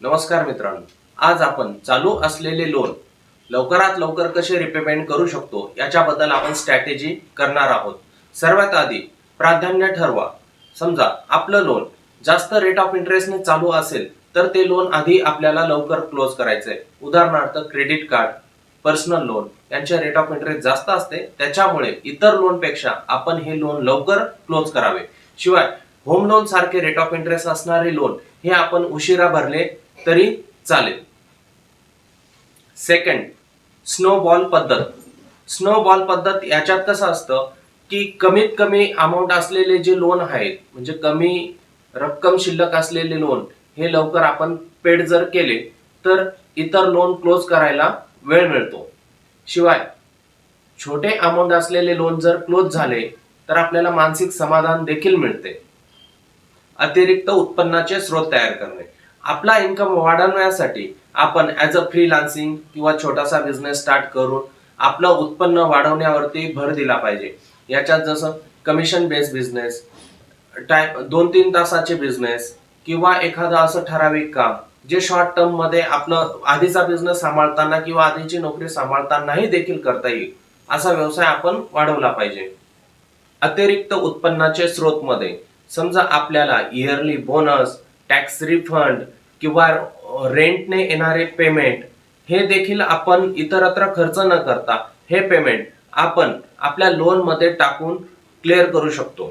नमस्कार मित्रांनो, आज आपण चालू असलेले लोन लवकरात लवकर कसे रिपेमेंट करू शकतो याच्याबद्दल आपण स्ट्रॅटेजी करणार आहोत। सर्वात आधी प्राधान्य ठरवा। समजा आपलं लोन जास्त रेट ऑफ इंटरेस्टने चालू असेल तर ते लोन आधी आपल्याला लवकर क्लोज करायचंय। उदाहरणार्थ क्रेडिट कार्ड, पर्सनल लोन यांचे रेट ऑफ इंटरेस्ट जास्त असते, त्याच्यामुळे इतर लोन पेक्षा आपण हे लोन लवकर क्लोज करावे। शिवाय होम लोन सारखे रेट ऑफ इंटरेस्ट असणारे लोन हे आपण उशिरा भरले तरी चालेल। सेकंड, स्नोबॉल पद्धत। स्नोबॉल पद्धत याच्यात कसं असतं की कमीत कमी अमाउंट असलेले जे लोन आहेत, म्हणजे कमी रक्कम शिल्लक असलेले लोन हे लवकर आपण पेड जर केले तर इतर लोन क्लोज करायला वेळ मिळतो। शिवाय छोटे अमाउंट असलेले लोन जर क्लोज झाले तर आपल्याला मानसिक समाधान देखील मिळते। अतिरिक्त उत्पन्नाचे स्रोत तयार करणे। आपला इन्कम वाढवण्यासाठी आपण ॲज अ फ्रीलान्सिंग किंवा छोटासा बिझनेस स्टार्ट करून आपलं उत्पन्न वाढवण्यावरती भर दिला पाहिजे। याच्यात जसं कमिशन बेस्ड बिझनेस, 2-3 तासाचे बिझनेस किंवा एखादं असं ठराविक काम जे शॉर्ट टर्म मध्ये आपलं आधीचा बिझनेस सांभाळताना किंवा आधीची नोकरी सांभाळतानाही देखील करता येईल असा व्यवसाय आपण वाढवला पाहिजे। अतिरिक्त उत्पन्नाचे स्रोत मध्ये समजा आपल्याला इयरली बोनस, टॅक्स रिफंड किंवा रेंटने येणारे पेमेंट हे देखील आपण इतरत्र खर्च न करता हे पेमेंट आपण आपल्या लोन मध्ये टाकून क्लिअर करू शकतो।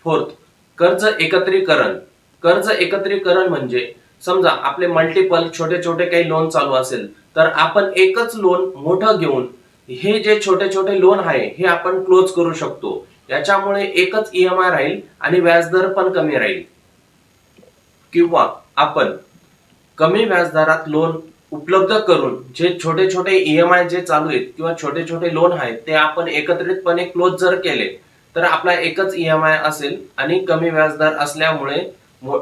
फोर्थ, कर्ज एकत्रीकरण। कर्ज एकत्रीकरण म्हणजे समजा आपले मल्टिपल छोटे छोटे काही लोन चालू असेल तर आपण एकच लोन मोठं घेऊन हे जे छोटे छोटे लोन आहे हे आपण क्लोज करू शकतो। याच्यामुळे एकच ईएमआय राहील आणि व्याजदर पण कमी राहील। किंवा आपण कमी व्याजदरात लोन उपलब्ध करून जे छोटे छोटे ईएमआय जे चालू आहेत किंवा छोटे छोटे लोन आहेत ते आपण एकत्रितपणे क्लोज जर केले तर आपला एकच ईएमआय असेल आणि कमी व्याजदर असल्यामुळे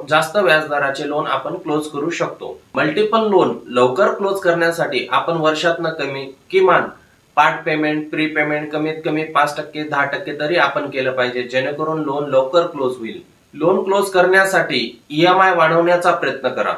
जास्त व्याजदराचे लोन आपण क्लोज करू शकतो। मल्टिपल लोन लवकर क्लोज करण्यासाठी आपण वर्षातनं किमान पार्ट पेमेंट, प्री पेमेंट कमीत कमी 5% 10% तरी आपण केलं पाहिजे, जेणेकरून लोन लवकर क्लोज होईल। लोन क्लोज करण्यासाठी ईएमआय वाढवण्याचा प्रयत्न करा।